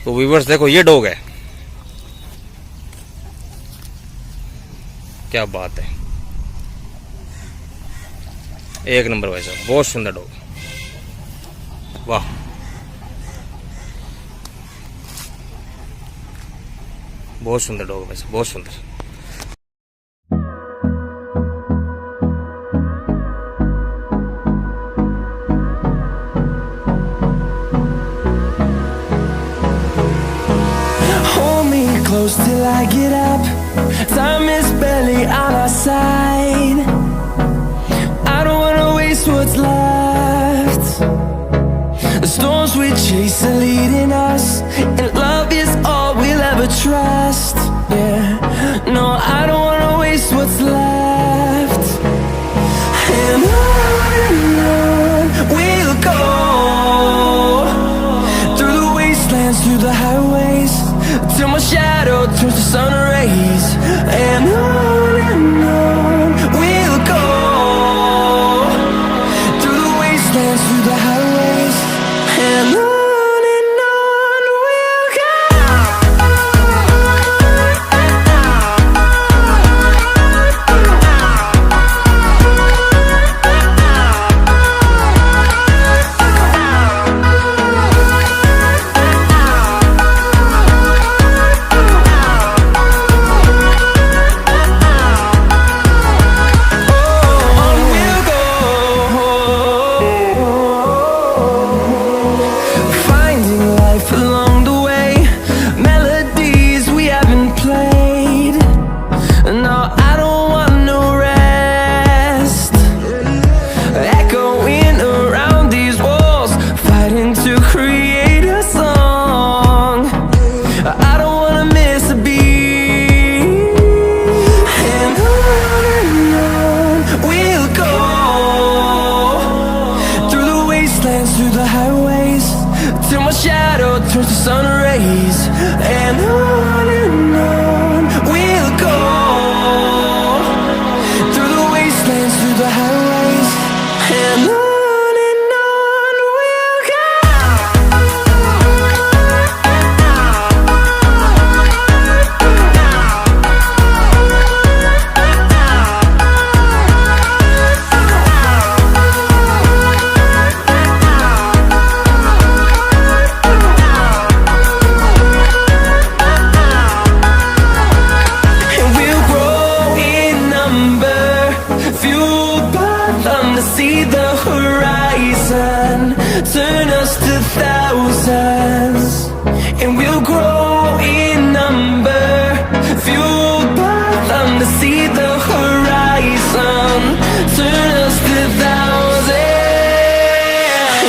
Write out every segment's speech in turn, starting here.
तो व्यूअर्स देखो ये डॉग है, क्या बात है, एक नंबर भाई साहब, बहुत सुंदर डॉग, वाह। बहुत सुंदर डॉग है भाई साहब, बहुत सुंदर। Till I get up, time is barely on our side. I don't wanna waste what's left. The storms we chase are leading us, and love is all we'll ever trust. Yeah, no, I don't wanna waste what's left. And on we'll go, through the wastelands, through the highways, till my shadow turns to sun rays. And on we'll go, through the wastelands, through the highways. And on we'll go. Through the highways, till my shadow turns to sun rays. And on we'll go, through the wastelands, through the highways. And on we'll go. See the horizon, turn us to thousands, and we'll grow in number, fueled by them. To see the horizon, turn us to thousands.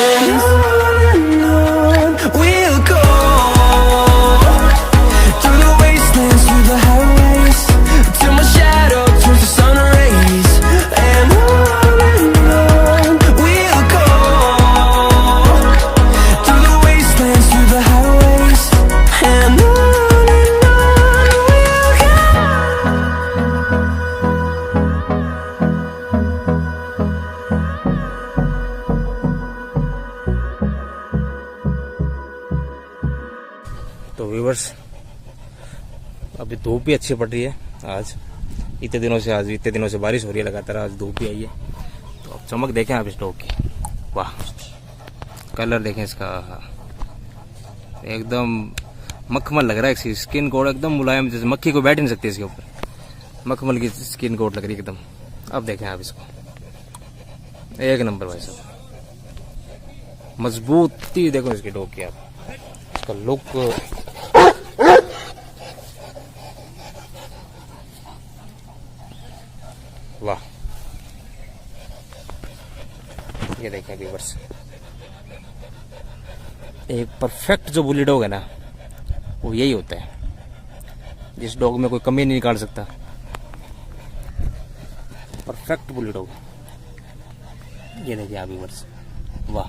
And on we'll go, through the wastelands, through the highways, till my shadow turns to sun rays. And तो viewers अभी धूप भी अच्छी पड़ रही है आज, इतने दिनों से बारिश हो रही है लगातार, आज धूप भी आई है। तो अब चमक देखें आप इस डॉग की, वाह, कलर देखें इसका, एकदम मखमल लग रहा है, इसकी स्किन कोड एकदम मुलायम, जैसे मक्खी को बैठ नहीं सकती इसके ऊपर, मखमल की स्किन कोड लग रही है एकदम। अब देखें आप इसको, एक नंबर भाई साहब, मजबूती देखो इसकी डॉग की, आप इसका लुक, वाह। ये देखें व्यूअर्स, एक परफेक्ट जो बुली डॉग है ना, वो यही होता है, जिस डॉग में कोई कमी नहीं निकाल सकता, परफेक्ट बुली डॉग। ये देखिए आप व्यूअर्स, वाह,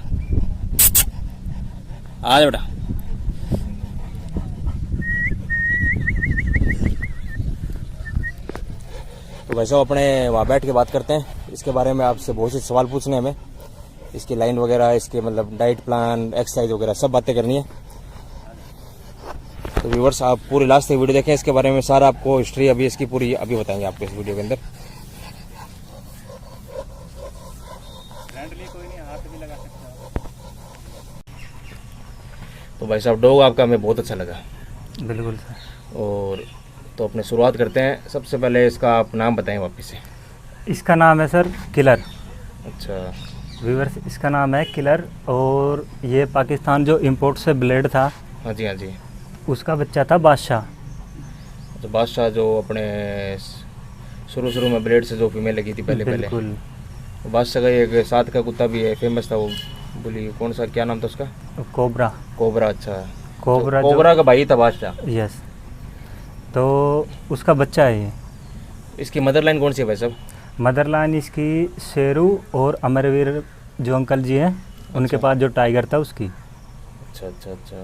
आ जाओ बेटा। तो वैसे अपने वहाँ बैठ के बात करते हैं इसके बारे में, आपसे बहुत से सवाल पूछने हमें, इसकी लाइन वगैरह, इसके मतलब डाइट प्लान, एक्सरसाइज वगैरह सब बातें करनी है। तो व्यूअर्स आप पूरी लास्ट तक वीडियो देखें, इसके बारे में सारा आपको हिस्ट्री अभी इसकी पूरी अभी बताएंगे आपको इस वीडियो के अंदर। तो भाई साहब डॉग आपका हमें बहुत अच्छा लगा। बिल्कुल सर। और तो अपने शुरुआत करते हैं, सबसे पहले इसका आप नाम बताएं वापस से। इसका नाम है सर किलर। अच्छा व्यूअर्स इसका नाम है किलर, और ये पाकिस्तान जो इंपोर्ट से ब्लेड था हाँ जी, हाँ जी। उसका बच्चा था बादशाह। तो बादशाह जो अपने शुरू में ब्लेड से जो फीमेल लगी थी पहले बिल्कुल। तो बादशाह का एक साथ का कुत्ता भी है, फेमस था वो, बोलिए कौन सा, क्या नाम था उसका? कोबरा। कोबरा। अच्छा, कोबरा तो कोबरा का भाई था बादशाह। यस, तो उसका बच्चा है ये। इसकी मदर लाइन कौन सी है भाई साहब? मदरलाइन इसकी शेरू और अमरवीर जो अंकल जी हैं उनके पास जो टाइगर था उसकी। अच्छा अच्छा अच्छा,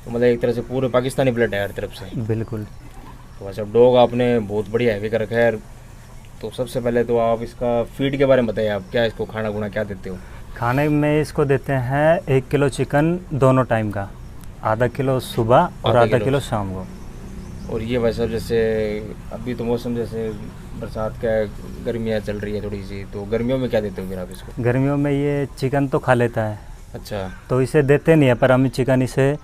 तो मतलब एक तरह से पूरे पाकिस्तानी ब्लड है हर तरफ से। बिल्कुल। तो भाई साहब डॉग आपने बहुत बढ़िया हैवी कर रखा है। तो सबसे पहले तो आप इसका फीड के बारे में बताइए, आप क्या इसको खाना गुना क्या देते हो? खाने में इसको देते हैं 1 किलो चिकन दोनों टाइम का, आधा किलो सुबह और आधा किलो शाम को। और ये भाई साहब जैसे अभी तो मौसम जैसे बरसात का गर्मियाँ चल रही है थोड़ी सी, तो गर्मियों में क्या देते हो फिर आप इसको? गर्मियों में ये चिकन तो खा लेता है। अच्छा, तो इसे देते नहीं है, पर हम चिकन इसे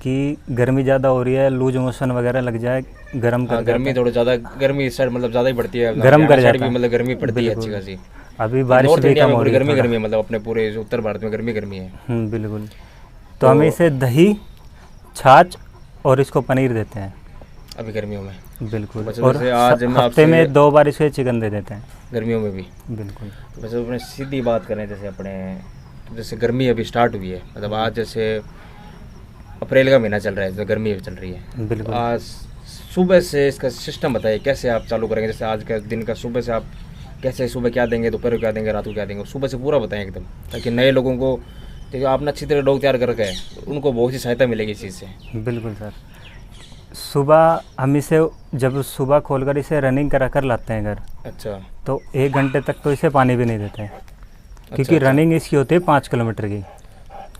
कि गर्मी ज़्यादा हो रही है, लूज मोशन वगैरह लग जाए, गर्म कर गर्मी थोड़ी ज़्यादा, गर्मी इस साइड मतलब ज़्यादा ही पड़ती है, गर्म कर जाता भी है। मतलब गर्मी पड़ती है अच्छी खासी। अभी बारिश नॉर्थ भी इंडिया कम में हो पूरी रही है गर्मी थोड़ा। गर्मी है, मतलब अपने पूरे जो उत्तर भारत में गर्मी गर्मी है। बिल्कुल। तो हम इसे दही, छाछ और इसको पनीर देते हैं अभी गर्मियों में। बिल्कुल। वैसे और वैसे आज मैं हफ्ते में आपसे 2 बार इसे चिकन दे देते हैं गर्मियों में भी। बिल्कुल। वैसे अपने सीधी बात करें, जैसे अपने जैसे गर्मी अभी स्टार्ट हुई है, मतलब आज जैसे अप्रैल का महीना चल रहा है, तो गर्मी चल रही है। बिल्कुल। आज सुबह से इसका सिस्टम बताइए कैसे आप चालू करेंगे? जैसे आज का दिन का सुबह से आप कैसे, सुबह क्या देंगे, दोपहर को क्या देंगे, रात को क्या देंगे, सुबह से पूरा बताएं एकदम, ताकि नए लोगों को, देखिए आपने अच्छी तरह डॉग तैयार कर रखा है, उनको बहुत सी सहायता मिलेगी इस चीज़ से। बिल्कुल सर। सुबह हम इसे जब सुबह खोलकर इसे रनिंग करा कर लाते हैं घर, अच्छा, तो 1 घंटे तक तो इसे पानी भी नहीं देते हैं, क्योंकि अच्छा। रनिंग इसकी होती है 5 किलोमीटर की।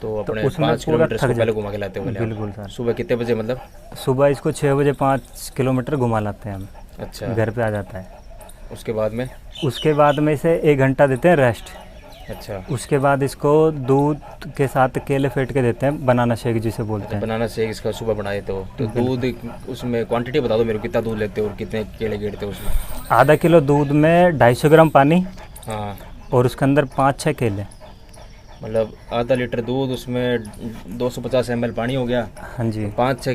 तो अपने उसमें 5 पूरा किलोमीटर थक सुबह जाता घुमा के लाते हो पहले आप? बिल्कुल सर। सुबह कितने बजे मतलब? सुबह इसको 6 बजे 5 किलोमीटर घुमा लाते हैं हम, अच्छा, घर पे आ जाता है। उसके बाद में? उसके बाद में इसे 1 घंटा देते हैं रेस्ट। अच्छा, उसके बाद इसको दूध के साथ केले फेंट के देते हैं, बनाना शेक जिसे बोलते हैं। बनाना शेक इसका सुबह बना देते हो, तो दूध उसमें क्वांटिटी बता दो मेरे को, कितना दूध लेते हो और कितने केले गिरते हो उसमें? आधा किलो दूध में 250 ग्राम पानी हाँ, और उसके अंदर 5-6 केले। मतलब आधा लीटर दूध, उसमें 250 ml पानी हो गया, हाँ जी 5-6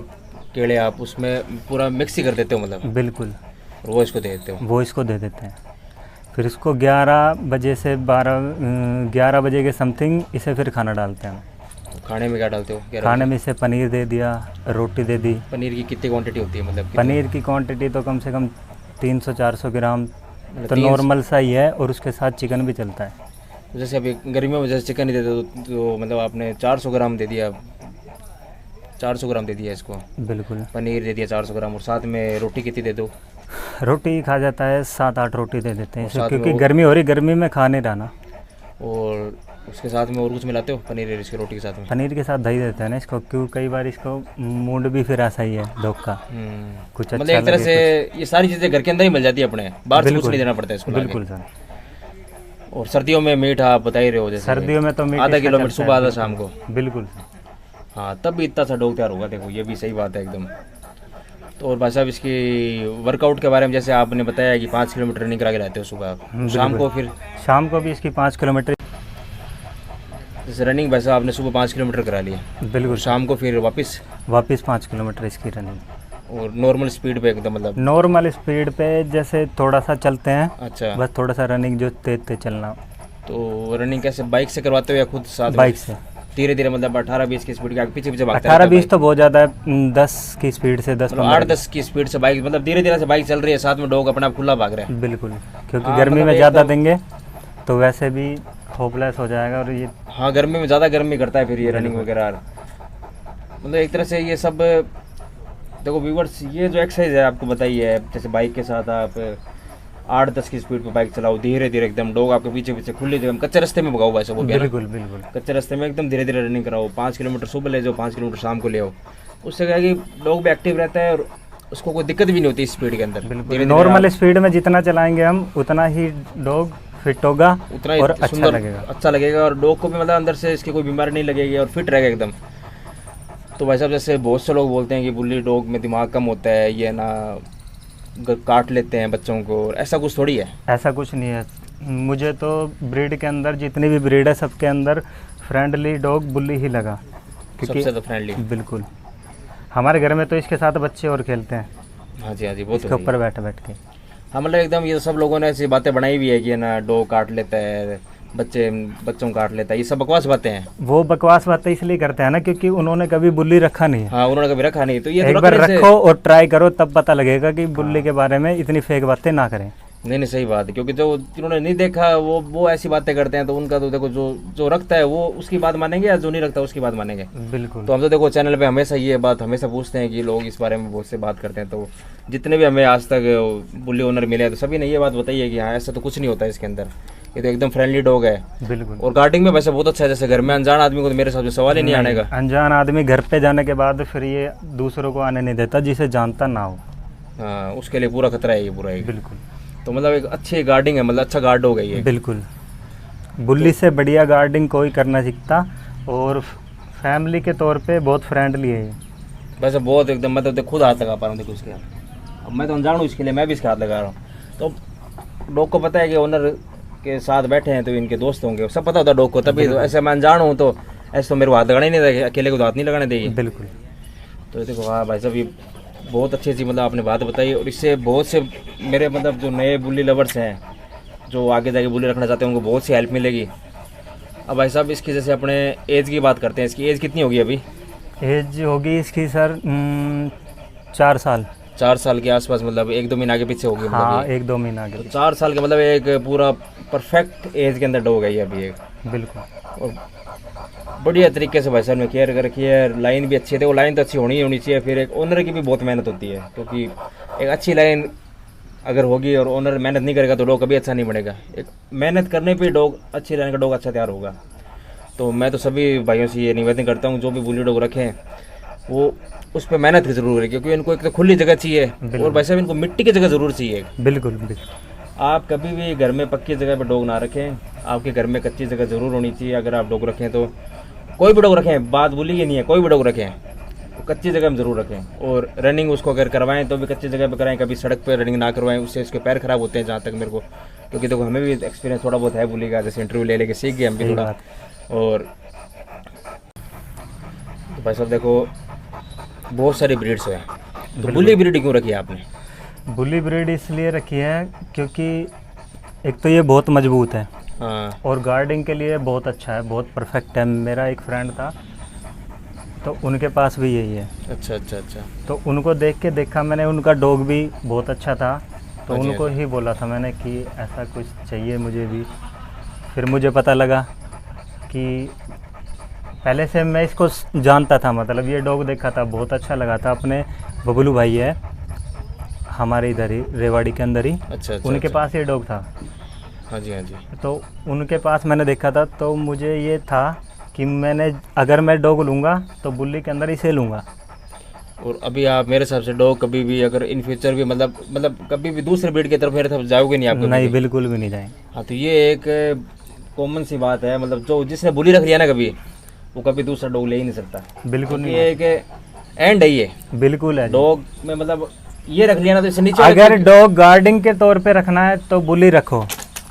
केले आप उसमें पूरा मिक्स ही कर देते हो मतलब, बिल्कुल। और वो इसको दे देते हो? वो इसको दे देते हैं। फिर इसको 11 बजे से 11 बजे के समथिंग इसे फिर खाना डालते हैं। तो खाने में क्या डालते हो? खाने में इसे पनीर दे दिया, रोटी दे दी। पनीर की कितनी क्वांटिटी होती है मतलब? पनीर की क्वांटिटी तो कम से कम 300-400 ग्राम तो 300 नॉर्मल सा ही है, और उसके साथ चिकन भी चलता है। जैसे अभी गर्मियों में जैसे चिकन नहीं देते तो मतलब आपने 400 ग्राम दे दिया, 400 ग्राम दे दिया इसको, बिल्कुल। पनीर दे दिया 400 ग्राम, और साथ में रोटी कितनी दे दो? रोटी खा जाता है, 7-8 रोटी दे देते हैं और इसे, साथ में क्योंकि वो- गर्मी हो रही, गर्मी में खा नहीं रहना। और उसके साथ में और कुछ मिलाते हो पनीर और इसकी रोटी के साथ में? पनीर के साथ दही देते हैं ना इसको, क्यों कई बार इसको मूड भी फिर ऐसा ही है डॉग का, कुछ मतलब अच्छा एक तरह लगे, से ये सारी चीज़ें घर के अंदर ही मिल जाती है अपने, बाहर से कुछ बिल्कुल। नहीं देना पड़ता है इसको लाके। बिल्कुल सर। और सर्दियों में मीट आप बता ही रहे हो, जैसे सर्दियों में तो मीट आधा इसका किलो मीट चलता सुबह, है, आधा शाम को। बिल्कुल सर। हाँ, तब भी इतना सा डॉग तैयार होगा, देखो ये भी सही बात है एकदम। तो और भाई साहब इसकी वर्कआउट के बारे में, जैसे आपने बताया कि 5 किलोमीटर रनिंग करा के लाते हो सुबह आप, शाम को फिर शाम को भी इसकी 5 किलोमीटर जैसे रनिंग वैसे आपने सुबह 5 किलोमीटर करा ली, बिल्कुल। शाम को फिर वापस वापस 5 किलोमीटर इसकी रनिंग, और नॉर्मल स्पीड पे एकदम मतलब? नॉर्मल स्पीड पे जैसे थोड़ा सा चलते हैं, अच्छा, बस थोड़ा सा रनिंग जो तेज तेज चलना। तो रनिंग कैसे, बाइक से करवाते हो या खुद साथ में? बाइक से धीरे धीरे मतलब 18-20 की स्पीड के आगे पीछे पीछे भागते 18-20 तो बहुत ज़्यादा है, 10 की स्पीड से 10-15 8-10 की स्पीड से बाइक, मतलब धीरे धीरे से बाइक चल रही है, साथ में डॉग अपना खुला भाग रहा है। बिल्कुल, क्योंकि हाँ, गर्मी मतलब में एक ज़्यादा तो- देंगे तो वैसे भी होपलेस हो जाएगा, और ये हाँ, गर्मी में ज़्यादा गर्मी करता है फिर ये रनिंग वगैरह, मतलब एक तरह से ये सब। देखो व्यूवर्स, ये जो एक्सरसाइज है आपको बताइए, जैसे बाइक के साथ आप 8-10 की स्पीड पे बाइक चलाओ, धीरे धीरे एकदम डॉग आपके पीछे पीछे खुले जगह, कच्चे रास्ते में भगाओ वैसे वो भी है ना? बिल्कुल बिल्कुल कच्चे रास्ते में एकदम धीरे धीरे रनिंग कराओ, 5 किलोमीटर सुबह ले जाओ, 5 किलोमीटर शाम को ले आओ, उससे क्या है कि डॉग भी एक्टिव रहता है और उसको कोई दिक्कत भी नहीं होती स्पीड के अंदर। बिल्कुल नॉर्मल स्पीड में जितना चलाएंगे हम उतना ही डॉग फिट होगा उतना ही और अच्छा लगेगा। अच्छा लगेगा और डॉग को भी मतलब अंदर से इसकी कोई बीमारी नहीं लगेगी और फिट रहेगा एकदम। तो भाई साहब जैसे बहुत से लोग बोलते हैं कि बुल्ली डॉग में दिमाग कम होता है, ये ना काट लेते हैं बच्चों को, ऐसा कुछ थोड़ी है। ऐसा कुछ नहीं है। मुझे तो ब्रीड के अंदर जितनी भी ब्रीड है सबके अंदर फ्रेंडली डॉग बुल्ली ही लगा, सबसे ज़्यादा फ्रेंडली। बिल्कुल हमारे घर में तो इसके साथ बच्चे और खेलते हैं। हाँ जी हाँ जी, वो इसके तो ऊपर बैठ के। हाँ मतलब एकदम ये सब लोगों ने ऐसी बातें बनाई भी है कि ना डॉग काट लेता है, बच्चों काट लेता है, ये सब बकवास बातें हैं। वो बकवास बातें इसलिए करते हैं ना क्योंकि उन्होंने कभी बुल्ली रखा नहीं है। हाँ उन्होंने कभी रखा नहीं, तो ये एक तो बार रखने से- रखो और ट्राई करो तब पता लगेगा कि बुल्ली के बारे में इतनी फेक बातें ना करें। नहीं सही बात है, क्योंकि जो जिन्होंने नहीं देखा वो ऐसी बातें करते हैं, तो उनका तो देखो जो रखता है वो उसकी बात मानेंगे या जो नहीं रखता उसकी बात मानेंगे। बिल्कुल। तो हम तो देखो चैनल पे हमेशा ये बात हमेशा पूछते हैं कि लोग इस बारे में बहुत से बात करते हैं, तो जितने भी हमें आज तक बुल्ली ओनर मिले हैं तो सभी ने ये बात बताई है कि हाँ ऐसा तो कुछ नहीं होता है इसके अंदर, ये तो एकदम फ्रेंडली डॉग है। बिल्कुल। और गार्डिंग में वैसे बहुत अच्छा है, जैसे घर में अनजान आदमी को तो मेरे हिसाब से सवाल ही नहीं आने का। अनजान आदमी घर पे जाने के बाद फिर ये दूसरों को आने नहीं देता जिसे जानता ना हो। हाँ उसके लिए पूरा खतरा है ये पूरा एक। बिल्कुल। तो मतलब एक अच्छी गार्डिंग है, मतलब अच्छा गार्ड हो गई है। बिल्कुल बुल्ली से बढ़िया गार्डिंग कोई करना सीखता और फैमिली के तौर पे बहुत फ्रेंडली है ये। वैसे बहुत एकदम मतलब देख खुद हाथ लगा पा रहा हूँ देखो इसके, अब मैं तो अनजान हूँ इसके लिए मैं भी इसके हाथ लगा रहा हूँ। तो डॉग को पता है कि ओनर के साथ बैठे हैं तो इनके दोस्त होंगे, सब पता होता है डॉग को, तभी तो ऐसे मैं अनजान हूँ तो ऐसे तो मेरे को हाथ लगाना ही नहीं था, अकेले को तो हाथ नहीं लगाने देगी। बिल्कुल। तो देखो हाँ भाई साहब ये बहुत अच्छी मतलब आपने बात बताई, और इससे बहुत से मेरे मतलब जो नए बुल्ली लवर्स हैं जो आगे जाके बुल्ली रखना चाहते हैं उनको बहुत सी हेल्प मिलेगी। अब भाई साहब इसकी जैसे अपने एज की बात करते हैं, इसकी एज कितनी होगी अभी? एज होगी इसकी सर 4 साल। 4 साल के आसपास, मतलब 1-2 महीना आगे पीछे होगी। हाँ 1-2 महीना आगे। 4 साल के मतलब एक पूरा परफेक्ट एज के अंदर डॉग है ये अभी एक। बिल्कुल। और बढ़िया तरीके से भाई साहब ने केयर कर रखी है, लाइन भी अच्छी है। देखो लाइन तो अच्छी होनी चाहिए, फिर एक ओनर की भी बहुत मेहनत होती है, क्योंकि एक अच्छी लाइन अगर होगी और ओनर मेहनत नहीं करेगा तो डॉग कभी अच्छा नहीं बनेगा। एक मेहनत करने पे डॉग अच्छी लाइन का डॉग अच्छा तैयार होगा। तो मैं तो सभी भाइयों से ये निवेदन करता हूँ जो भी बुल्ली डॉग रखें वो उस पर मेहनत की ज़रूर है, क्योंकि इनको एक तो खुली जगह चाहिए और भाई साहब इनको मिट्टी की जगह ज़रूर चाहिए। बिल्कुल बिल्कुल। आप कभी भी घर में पक्की जगह पर डॉग ना रखें, आपके घर में कच्ची जगह ज़रूर होनी चाहिए। अगर आप डॉग रखें तो कोई भी डॉग रखें, बात बुल्ली की नहीं है, कोई भी डॉग रखें तो कच्ची जगह में ज़रूर रखें। और रनिंग उसको अगर करवाएं तो भी कच्ची जगह पे कराएं, कभी सड़क पे रनिंग ना करवाएं, उससे उसके पैर खराब होते हैं जहाँ तक मेरे को, क्योंकि देखो हमें भी एक्सपीरियंस थोड़ा बहुत है बुल्ली का, जैसे इंटरव्यू ले लेके सीख गए हम भी थोड़ा। और तो भाई साहब देखो बहुत सारी ब्रीड्स हैं, तो बुल्ली ब्रीड क्यों रखी है आपने? बुल्ली ब्रीड इसलिए रखी है क्योंकि एक तो ये बहुत मजबूत है हाँ और गार्डिंग के लिए बहुत अच्छा है, बहुत परफेक्ट है। मेरा एक फ्रेंड था तो उनके पास भी यही है। अच्छा अच्छा अच्छा। तो उनको देख के देखा मैंने, उनका डॉग भी बहुत अच्छा था तो अच्छा। उनको ही बोला था मैंने कि ऐसा कुछ चाहिए मुझे भी। फिर मुझे पता लगा कि पहले से मैं इसको जानता था, मतलब ये डॉग देखा था, बहुत अच्छा लगा था। अपने बबलू भाई है हमारे इधर ही रेवाड़ी के अंदर ही, अच्छा अच्छा उनके अच्छा। पास ये डॉग था। हाँ जी हाँ जी। तो उनके पास मैंने देखा था तो मुझे ये था कि मैंने अगर मैं डॉग लूँगा तो बुल्ली के अंदर इसे लूँगा। और अभी आप मेरे हिसाब से डॉग कभी भी अगर इन फ्यूचर भी मतलब कभी भी दूसरे ब्रीड की तरफ मेरे तरफ जाओगे नहीं आप कभी नहीं भी? बिल्कुल भी नहीं जाएंगे। हाँ तो ये एक कॉमन सी बात है, मतलब जो जिसने बुली रख लिया ना कभी वो कभी दूसरा डॉग ले ही नहीं सकता। बिल्कुल नहीं। ये एक एंड है ये बिल्कुल है डॉग में, मतलब ये रख लिया ना तो इससे नीचे अगर डॉग गार्डिंग के तौर पे रखना है तो बुली रखो,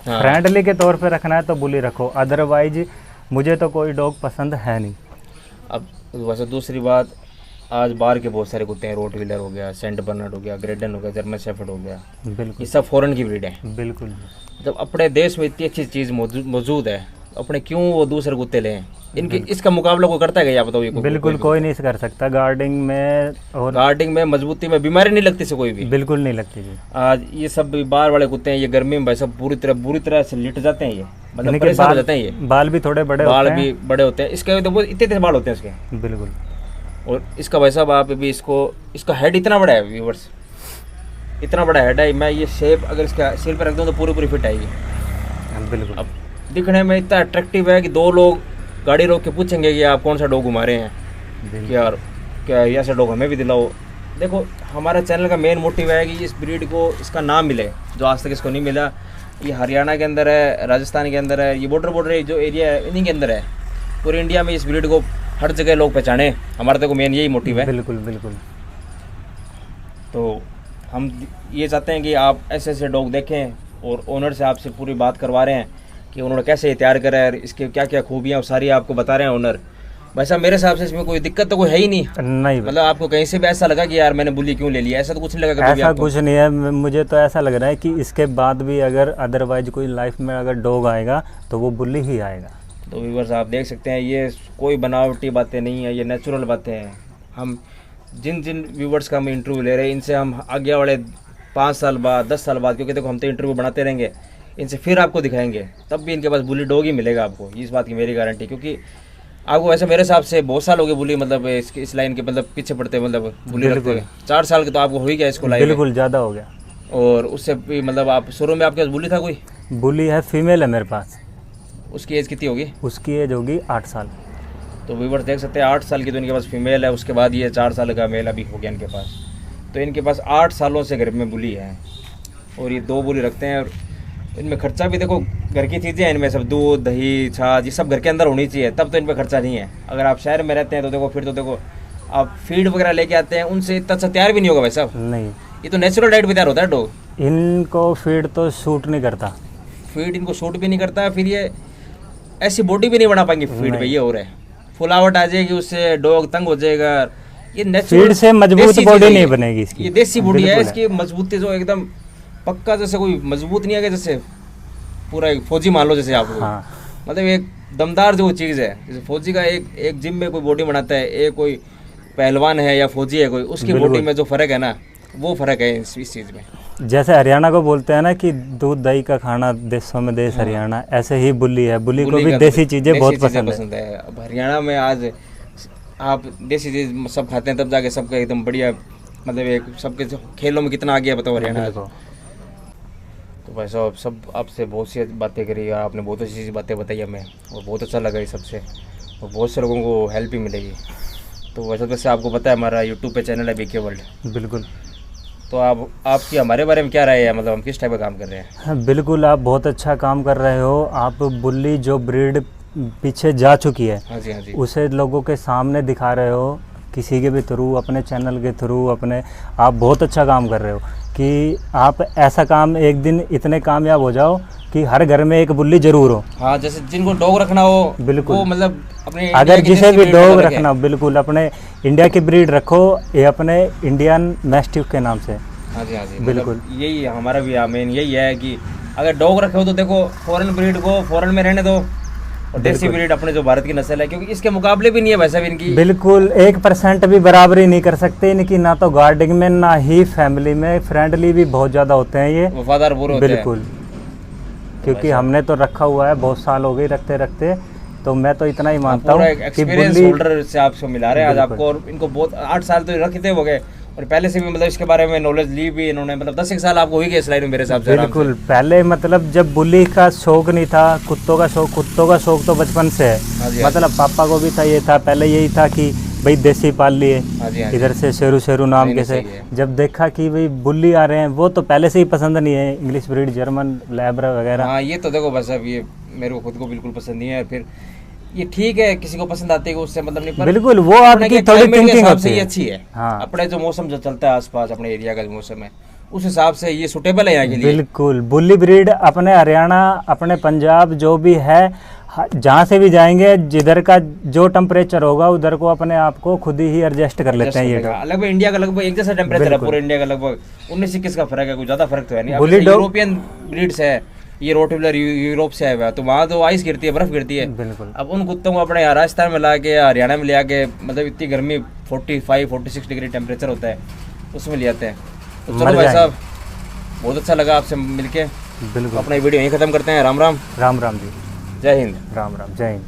हाँ। फ्रेंडली के तौर पे रखना है तो बुली रखो, अदरवाइज मुझे तो कोई डॉग पसंद है नहीं। अब वैसे दूसरी बात, आज बाहर के बहुत सारे कुत्ते हैं, रोट व्हीलर हो गया, सेंट बर्नर्ड हो गया, ग्रेडन हो गया, जर्मन शेफर्ड हो गया, बिल्कुल ये सब फॉरेन की ब्रीड है। बिल्कुल। जब अपने देश में इतनी अच्छी चीज़ मौजूद है, अपने क्यों वो दूसरे कुत्ते लें? इनके इसका मुकाबला कोई करता है क्या, बताओ? ये बिल्कुल कोई नहीं कर सकता गार्डिंग में, और गार्डिंग में मजबूती में बीमारी नहीं लगती से कोई भी, बिल्कुल नहीं लगती जी। आज ये सब बाहर वाले कुत्ते हैं, ये गर्मी में भाई सब बुरी तरह से लिट जाते हैं, ये मतलब इनके परेशान हो जाते हैं, ये बाल भी थोड़े बड़े बाल होते भी बड़े होते हैं, इसके तो बहुत इतने बाल होते हैं इसके। हैं। बिल्कुल। और इसका भाई साहब आप भी इसका हेड इतना बड़ा है व्यूवर्स, इतना बड़ा हेड है। मैं ये शेप अगर इसका सिर पर रख दूँ तो पूरी फिट आएगी। बिल्कुल। अब दिखने में इतना अट्रैक्टिव है कि 2 लोग गाड़ी रोक के पूछेंगे कि आप कौन सा डॉग घुमा रहे हैं, कि यार क्या ऐसे डॉग हमें भी दिलाओ। देखो हमारे चैनल का मेन मोटिव है कि इस ब्रीड को इसका नाम मिले, जो आज तक इसको नहीं मिला। ये हरियाणा के अंदर है, राजस्थान के अंदर है, ये बॉर्डर जो एरिया है इन्हीं के अंदर है। पूरे इंडिया में इस ब्रीड को हर जगह लोग पहचाने, हमारा तो मेन यही मोटिव है। बिल्कुल बिल्कुल। तो हम ये चाहते हैं कि आप ऐसे ऐसे डॉग देखें, और ओनर से आपसे पूरी बात करवा रहे हैं कि उन्होंने कैसे ये तैयार करा है, इसके क्या क्या खूबियाँ सारी आपको बता रहे हैं ओनर। वैसा मेरे हिसाब से इसमें कोई दिक्कत तो कोई है ही नहीं। नहीं मतलब आपको कहीं से भी ऐसा लगा कि यार मैंने बुल्ली क्यों ले लिया, ऐसा तो कुछ नहीं लगा कभी भी ऐसा आपको? कुछ नहीं है। मुझे तो ऐसा लग रहा है कि इसके बाद भी अगर अदरवाइज कोई लाइफ में अगर डॉग आएगा तो वो बुल्ली ही आएगा। तो व्यूअर्स आप देख सकते हैं, ये कोई बनावटी बातें नहीं है, ये नेचुरल बातें हैं। हम जिन जिन व्यूवर्स का हम इंटरव्यू ले रहे हैं, इनसे हम आगे वाले 5 साल बाद 10 साल बाद, क्योंकि देखो हम तो इंटरव्यू बनाते रहेंगे, इनसे फिर आपको दिखाएंगे, तब भी इनके पास बुली डॉग ही मिलेगा आपको, इस बात की मेरी गारंटी। क्योंकि आपको वैसे मेरे हिसाब से बहुत साल हो गए बुली, मतलब इस लाइन के मतलब पीछे पड़ते, मतलब बुली रखते हुए 4 साल के तो आपको हो ही गया इसको लाइन। बिल्कुल ज़्यादा हो गया। और उससे भी मतलब आप शुरू में आपके पास बुली था कोई? बुली है, फीमेल है मेरे पास। उसकी एज कितनी होगी? उसकी एज होगी 8 साल। तो व्यूवर्स देख सकते हैं 8 साल की तो इनके पास फीमेल है, उसके बाद ये 4 साल का मेल अभी हो गया इनके पास। तो इनके पास 8 सालों से घर में बुली है, और ये 2 बुली रखते हैं। और इनमें खर्चा भी देखो, घर की चीज़ें हैं इनमें, सब दूध दही छाछ ये सब घर के अंदर होनी चाहिए, तब तो इन पर खर्चा नहीं है। अगर आप शहर में रहते हैं तो देखो, फिर तो देखो आप फीड वगैरह लेके आते हैं, उनसे इतना अच्छा तैयार भी नहीं होगा भाई साहब। नहीं, ये तो नेचुरल डाइट पे तैयार होता है डॉग। इनको फीड तो सूट नहीं करता, फीड इनको सूट भी नहीं करता, फिर ये ऐसी बॉडी भी नहीं बना पाएंगे फीड पे, ये हो रहा है। फुलावट आ जाएगी उससे, डॉग तंग हो जाएगा। ये नेचुरल फीड से मजबूत बॉडी नहीं बनेगी इसकी। ये देसी बॉडी है इसकी, मजबूती जो एकदम पक्का, जैसे कोई मजबूत नहीं है कि जैसे पूरा एक फौजी मान लो जैसे आप। हाँ। मतलब एक दमदार जो चीज़ है, जैसे फौजी का एक जिम में कोई बॉडी बनाता है, एक कोई पहलवान है या फौजी है कोई, उसकी बॉडी में जो फ़र्क है ना, वो फ़र्क है इस चीज़ में। जैसे हरियाणा को बोलते हैं ना कि दूध दही का खाना देशों में देश हरियाणा, ऐसे ही बुल्ली है। बुल्ली को भी देसी चीज़ें बहुत पसंद है। अब हरियाणा में आज आप देसी चीज़ सब खाते हैं, तब जाके सबका एकदम बढ़िया, मतलब एक सबके खेलों में कितना आ गया बताओ हरियाणा। तो भाई साहब सब आपसे बहुत सी बातें करी, और आपने बहुत अच्छी बातें बताई हमें, और बहुत अच्छा लगा ये सबसे, और बहुत से लोगों को हेल्प भी मिलेगी। तो वैसे आपको पता है हमारा यूट्यूब पे चैनल है बीके वर्ल्ड। बिल्कुल। तो आपकी हमारे बारे में क्या राय है, मतलब हम किस टाइप का काम कर रहे हैं? हाँ, बिल्कुल आप बहुत अच्छा काम कर रहे हो। आप बुल्ली जो ब्रीड पीछे जा चुकी है, हाँ जी हाँ जी, उसे लोगों के सामने दिखा रहे हो, किसी के भी थ्रू, अपने चैनल के थ्रू, अपने आप बहुत अच्छा काम कर रहे हो कि आप ऐसा काम एक दिन इतने कामयाब हो जाओ कि हर घर में एक बुल्ली जरूर हो। हाँ, जैसे जिनको डॉग रखना हो, बिल्कुल, वो मतलब अपने अगर जिसे भी डॉग रखना हो, बिल्कुल अपने इंडिया की ब्रीड रखो, ये अपने इंडियन मैस्टिफ के नाम से। हाँ जी हाँ जी, बिल्कुल। मतलब यही हमारा भी मेन यही है कि अगर डॉग रखे हो तो देखो फॉरेन ब्रीड को फॉरेन में रहने दो, और देसी ब्रीड अपने जो भारत की नस्ल है, क्योंकि इसके मुकाबले भी नहीं है वैसा भी इनकी। बिल्कुल 1% भी बराबरी नहीं कर सकते इनकी, ना तो गार्डिंग में ना ही फैमिली में। फ्रेंडली भी बहुत ज़्यादा होते हैं ये, वफादार पूरे होते हैं। बिल्कुल, क्योंकि हमने तो रखा हुआ है, बहुत साल हो गए रखते रखते, तो मैं तो इतना ही मानता हूँ कि एक्सपीरियंस होल्डर से आपसे मिला रहे हैं आज आपको, और इनको बहुत 8 साल तो रखते हो गए, और पहले से भी मतलब इसके बारे में नॉलेज ली भी इन्होंने, मतलब 10 साल आपको हुई गए इस लाइन में मेरे हिसाब से। बिल्कुल, पहले मतलब जब बुल्ली का शौक नहीं था, कुत्तों का शौक तो बचपन से है। मतलब पापा को भी था, ये था पहले, यही था कि भाई देसी पाल लिए, इधर से शेरू नाम के से। जब देखा कि भाई बुल्ली आ रहे हैं, वो तो पहले से ही पसंद नहीं है, इंग्लिश ब्रीड, जर्मन लैब्रा वगैरह। हाँ, ये तो देखो बस अब ये मेरे को खुद को बिल्कुल पसंद नहीं है। फिर ये ठीक है, किसी को पसंद आती है उससे मतलब नहीं, पर बिल्कुल वो आपकी थोड़ी थिंकिंग होती है, अच्छी है। हाँ, अपने जो मौसम जो चलता है आसपास, अपने एरिया का जो मौसम है, उस हिसाब से ये सुटेबल है यहाँ के लिए। बिल्कुल, बुल्ली ब्रीड अपने हरियाणा, अपने पंजाब जो भी है, जहाँ से भी जाएंगे, जिधर का जो टेम्परेचर होगा उधर को अपने आप को खुद ही एडजस्ट कर लेते हैं। ये लगभग इंडिया का लगभग एक जैसा टेम्परेचर है, पूरे इंडिया का लगभग 19-21 का फर्क है, कोई ज्यादा फर्क तो है नहीं। यूरोपियन ब्रीड्स है, ये रोटविलर यूरोप से आया हुआ, तो वहाँ तो आइस गिरती है, बर्फ गिरती है। बिल्कुल। अब उन कुत्तों को अपने राजस्थान में ला के, हरियाणा में ले आके, मतलब इतनी गर्मी 45-46 डिग्री टेम्परेचर होता है, उसमें ले आते हैं। तो चलो भाई साहब, बहुत अच्छा लगा आपसे मिलके। बिल्कुल, अपना वीडियो यहीं खत्म करते हैं। राम राम। राम राम जी, जय हिंद। राम राम, जय हिंद।